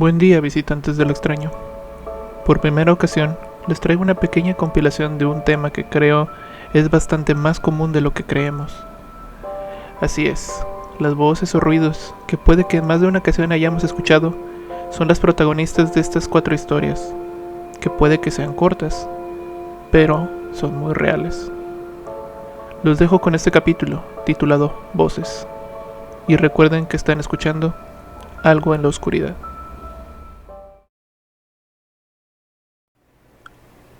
Buen día, visitantes del extraño. Por primera ocasión, les traigo una pequeña compilación de un tema que creo es bastante más común de lo que creemos. Así es, las voces o ruidos que puede que en más de una ocasión hayamos escuchado son las protagonistas de estas 4 historias, que puede que sean cortas, pero son muy reales. Los dejo con este capítulo, titulado Voces, y recuerden que están escuchando Algo en la Oscuridad.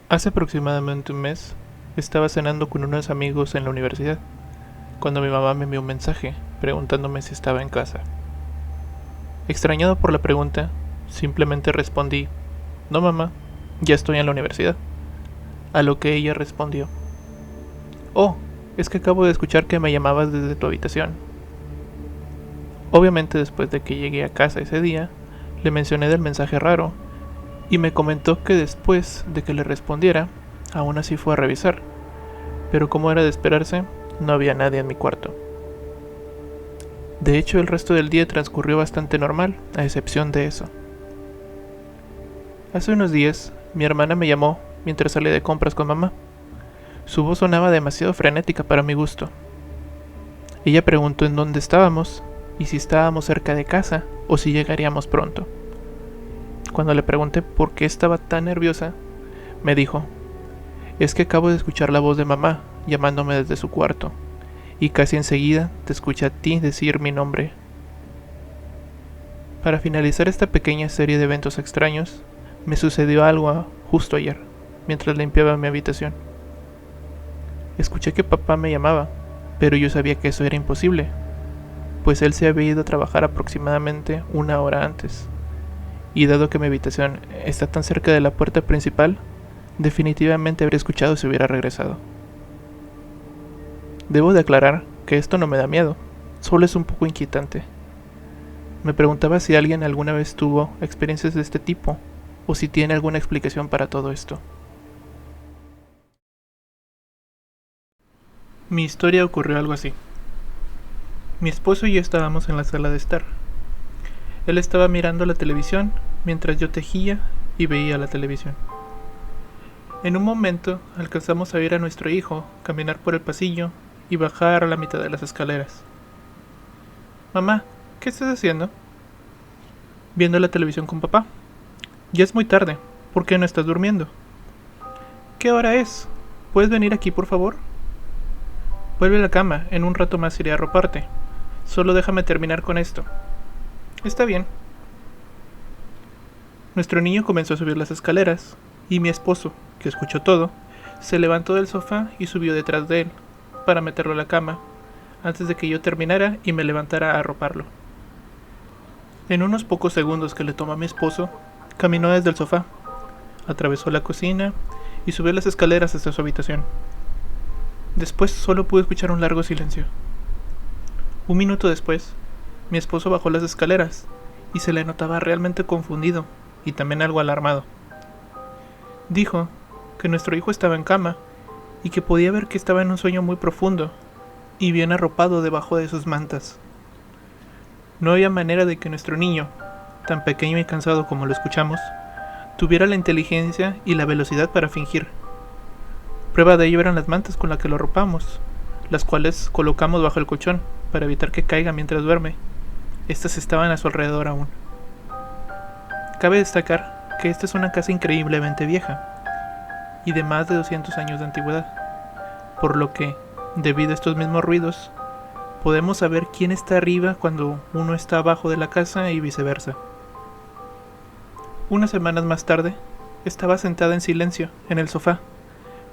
Hace aproximadamente un mes, estaba cenando con unos amigos en la universidad, cuando mi mamá me envió un mensaje preguntándome si estaba en casa. Extrañado por la pregunta, simplemente respondí, "No, mamá, ya estoy en la universidad", a lo que ella respondió, "Oh, es que acabo de escuchar que me llamabas desde tu habitación". Obviamente después de que llegué a casa ese día, le mencioné del mensaje raro, y me comentó que después de que le respondiera, aún así fue a revisar, pero como era de esperarse, no había nadie en mi cuarto. De hecho, el resto del día transcurrió bastante normal, a excepción de eso. Hace unos días, mi hermana me llamó mientras salía de compras con mamá. Su voz sonaba demasiado frenética para mi gusto. Ella preguntó en dónde estábamos, y si estábamos cerca de casa, o si llegaríamos pronto. Cuando le pregunté por qué estaba tan nerviosa, me dijo, "Es que acabo de escuchar la voz de mamá llamándome desde su cuarto, y casi enseguida te escuché a ti decir mi nombre". Para finalizar esta pequeña serie de eventos extraños, me sucedió algo justo ayer, mientras limpiaba mi habitación. Escuché que papá me llamaba, pero yo sabía que eso era imposible, pues él se había ido a trabajar aproximadamente 1 hora antes. Y dado que mi habitación está tan cerca de la puerta principal, definitivamente habría escuchado si hubiera regresado. Debo de aclarar que esto no me da miedo, solo es un poco inquietante. Me preguntaba si alguien alguna vez tuvo experiencias de este tipo, o si tiene alguna explicación para todo esto. Mi historia ocurrió algo así. Mi esposo y yo estábamos en la sala de estar. Él estaba mirando la televisión mientras yo tejía y veía la televisión. En un momento alcanzamos a ver a nuestro hijo caminar por el pasillo y bajar a la mitad de las escaleras. "Mamá, ¿qué estás haciendo?". "Viendo la televisión con papá". "Ya es muy tarde, ¿por qué no estás durmiendo?". "¿Qué hora es? ¿Puedes venir aquí, por favor?". "Vuelve a la cama, en un rato más iré a arroparte. Solo déjame terminar con esto". "Está bien". Nuestro niño comenzó a subir las escaleras, y mi esposo, que escuchó todo, se levantó del sofá y subió detrás de él, para meterlo a la cama, antes de que yo terminara y me levantara a arroparlo. En unos pocos segundos que le tomó a mi esposo, caminó desde el sofá, atravesó la cocina y subió las escaleras hasta su habitación. Después solo pude escuchar un largo silencio. Un minuto después, mi esposo bajó las escaleras y se le notaba realmente confundido y también algo alarmado. Dijo que nuestro hijo estaba en cama y que podía ver que estaba en un sueño muy profundo y bien arropado debajo de sus mantas. No había manera de que nuestro niño, tan pequeño y cansado como lo escuchamos, tuviera la inteligencia y la velocidad para fingir. Prueba de ello eran las mantas con las que lo arropamos, las cuales colocamos bajo el colchón para evitar que caiga mientras duerme. Estas estaban a su alrededor aún. Cabe destacar que esta es una casa increíblemente vieja y de más de 200 años de antigüedad, por lo que, debido a estos mismos ruidos, podemos saber quién está arriba cuando uno está abajo de la casa y viceversa. Unas semanas más tarde, estaba sentada en silencio en el sofá,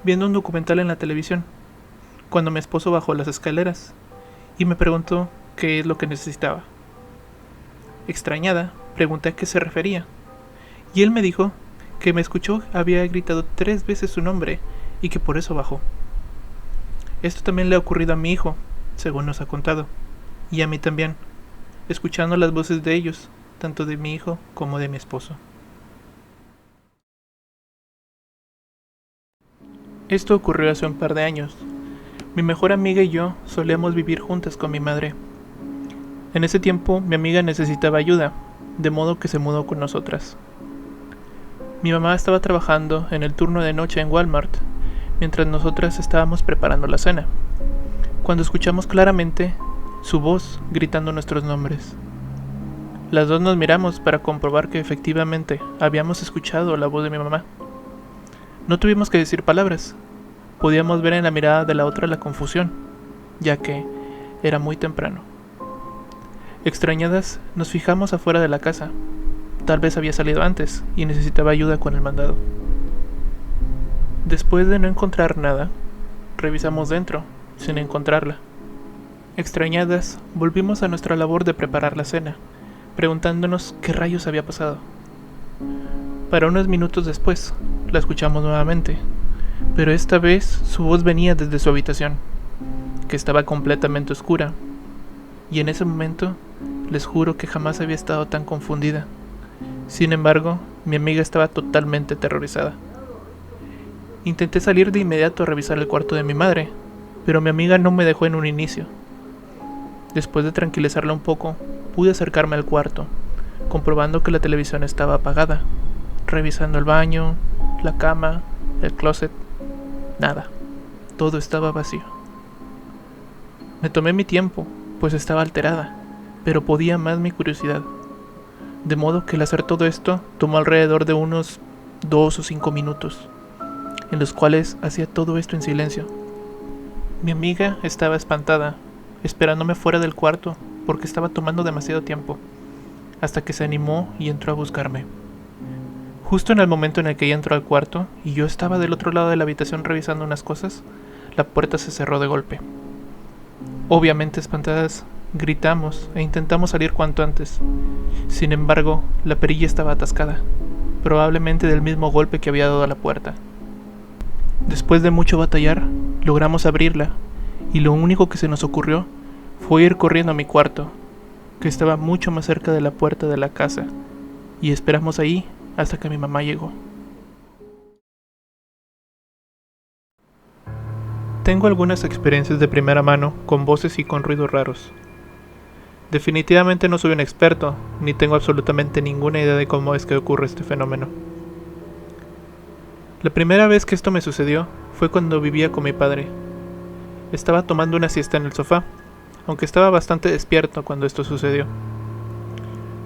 viendo un documental en la televisión, cuando mi esposo bajó las escaleras y me preguntó qué es lo que necesitaba. Extrañada, pregunté a qué se refería, y él me dijo que me escuchó había gritado 3 veces su nombre y que por eso bajó. Esto también le ha ocurrido a mi hijo, según nos ha contado, y a mí también, escuchando las voces de ellos, tanto de mi hijo como de mi esposo. Esto ocurrió hace un par de años. Mi mejor amiga y yo solíamos vivir juntas con mi madre. En ese tiempo mi amiga necesitaba ayuda, de modo que se mudó con nosotras. Mi mamá estaba trabajando en el turno de noche en Walmart, mientras nosotras estábamos preparando la cena, cuando escuchamos claramente su voz gritando nuestros nombres. Las dos nos miramos para comprobar que efectivamente habíamos escuchado la voz de mi mamá. No tuvimos que decir palabras, podíamos ver en la mirada de la otra la confusión, ya que era muy temprano. Extrañadas, nos fijamos afuera de la casa. Tal vez había salido antes y necesitaba ayuda con el mandado. Después de no encontrar nada, revisamos dentro, sin encontrarla. Extrañadas, volvimos a nuestra labor de preparar la cena, preguntándonos qué rayos había pasado. Para unos minutos después, la escuchamos nuevamente, pero esta vez su voz venía desde su habitación, que estaba completamente oscura, y en ese momento les juro que jamás había estado tan confundida. Sin embargo, mi amiga estaba totalmente aterrorizada. Intenté salir de inmediato a revisar el cuarto de mi madre, pero mi amiga no me dejó en un inicio. Después de tranquilizarla un poco, pude acercarme al cuarto, comprobando que la televisión estaba apagada, revisando el baño, la cama, el closet. Nada, todo estaba vacío. Me tomé mi tiempo, pues estaba alterada, pero podía más mi curiosidad. De modo que el hacer todo esto tomó alrededor de unos 2 o 5 minutos, en los cuales hacía todo esto en silencio. Mi amiga estaba espantada, esperándome fuera del cuarto porque estaba tomando demasiado tiempo, hasta que se animó y entró a buscarme. Justo en el momento en el que ella entró al cuarto y yo estaba del otro lado de la habitación revisando unas cosas, la puerta se cerró de golpe. Obviamente espantadas, gritamos e intentamos salir cuanto antes. Sin embargo, la perilla estaba atascada, probablemente del mismo golpe que había dado a la puerta. Después de mucho batallar, logramos abrirla, y lo único que se nos ocurrió fue ir corriendo a mi cuarto, que estaba mucho más cerca de la puerta de la casa, y esperamos ahí hasta que mi mamá llegó. Tengo algunas experiencias de primera mano con voces y con ruidos raros. Definitivamente no soy un experto, ni tengo absolutamente ninguna idea de cómo es que ocurre este fenómeno. La primera vez que esto me sucedió fue cuando vivía con mi padre. Estaba tomando una siesta en el sofá, aunque estaba bastante despierto cuando esto sucedió.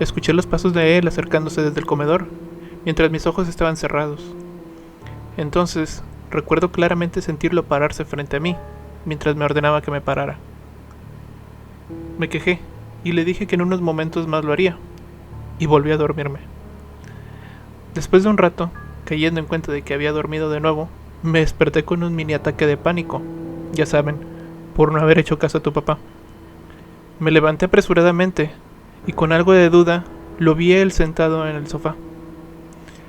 Escuché los pasos de él acercándose desde el comedor, mientras mis ojos estaban cerrados. Entonces, recuerdo claramente sentirlo pararse frente a mí, mientras me ordenaba que me parara. Me quejé, y le dije que en unos momentos más lo haría, y volví a dormirme. Después de un rato, cayendo en cuenta de que había dormido de nuevo, me desperté con un mini ataque de pánico, ya saben, por no haber hecho caso a tu papá. Me levanté apresuradamente, y con algo de duda, lo vi a él sentado en el sofá.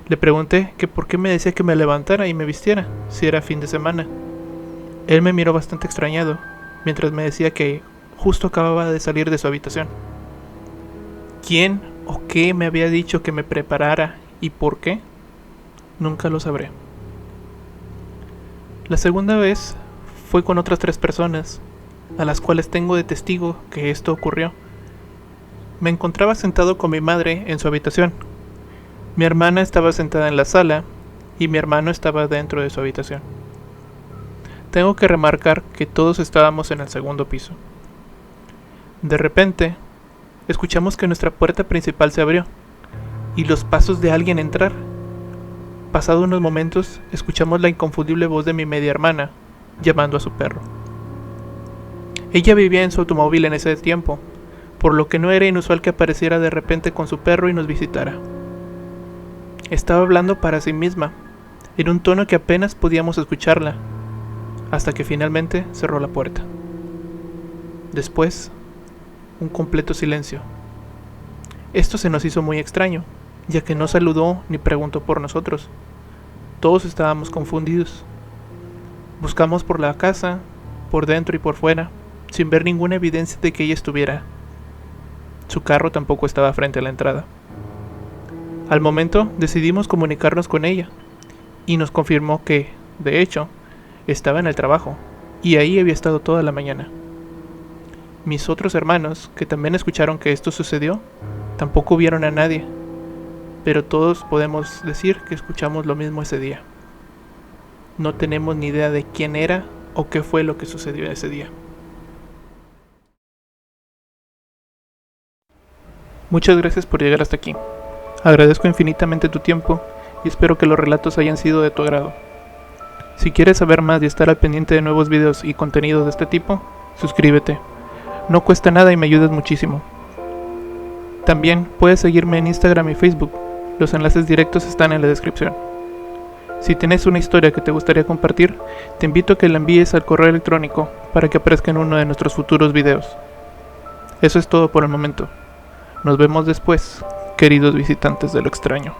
Le pregunté que por qué me decía que me levantara y me vistiera, si era fin de semana. Él me miró bastante extrañado, mientras me decía que justo acababa de salir de su habitación. ¿Quién o qué me había dicho que me preparara y por qué? Nunca lo sabré. La segunda vez fue con otras 3 personas, a las cuales tengo de testigo que esto ocurrió. Me encontraba sentado con mi madre en su habitación. Mi hermana estaba sentada en la sala y mi hermano estaba dentro de su habitación. Tengo que remarcar que todos estábamos en el segundo piso. De repente, escuchamos que nuestra puerta principal se abrió y los pasos de alguien entrar. Pasado unos momentos, escuchamos la inconfundible voz de mi media hermana llamando a su perro. Ella vivía en su automóvil en ese tiempo, por lo que no era inusual que apareciera de repente con su perro y nos visitara. Estaba hablando para sí misma, en un tono que apenas podíamos escucharla, hasta que finalmente cerró la puerta. Después, un completo silencio. Esto se nos hizo muy extraño, ya que no saludó ni preguntó por nosotros. Todos estábamos confundidos. Buscamos por la casa, por dentro y por fuera, sin ver ninguna evidencia de que ella estuviera. Su carro tampoco estaba frente a la entrada. Al momento decidimos comunicarnos con ella, y nos confirmó que, de hecho, estaba en el trabajo, y ahí había estado toda la mañana. Mis otros hermanos, que también escucharon que esto sucedió, Tampoco vieron a nadie, pero todos podemos decir que escuchamos lo mismo ese día. No tenemos ni idea de quién era o qué fue lo que sucedió ese día. Muchas gracias por llegar hasta aquí. Agradezco infinitamente tu tiempo y espero que los relatos hayan sido de tu agrado. Si quieres saber más y estar al pendiente de nuevos videos y contenidos de este tipo, suscríbete. No cuesta nada y me ayudas muchísimo. También puedes seguirme en Instagram y Facebook. Los enlaces directos están en la descripción. Si tienes una historia que te gustaría compartir, te invito a que la envíes al correo electrónico para que aparezca en uno de nuestros futuros videos. Eso es todo por el momento. Nos vemos después, queridos visitantes de lo extraño.